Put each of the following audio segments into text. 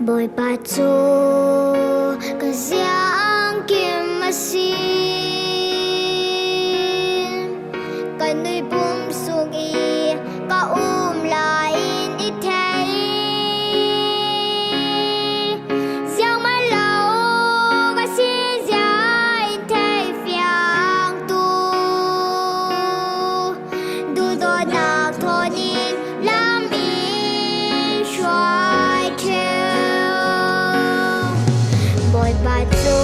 Bồi bà chú cả giang kim mà xin cả nuôi bùm xuống y cả lại ít thấy giang mà lâu cả xin dài thấy phiang tu du do nạc thô nín làm y xoay theo bồi bà chú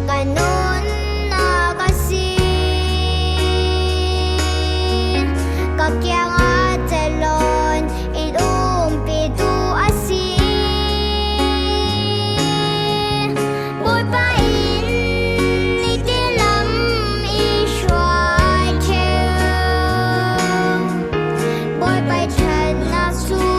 cả nôn na cả xin cả kiang a telon in pi tu a xin bồi bà in ni ti lam y xoay theo bồi bà chân na su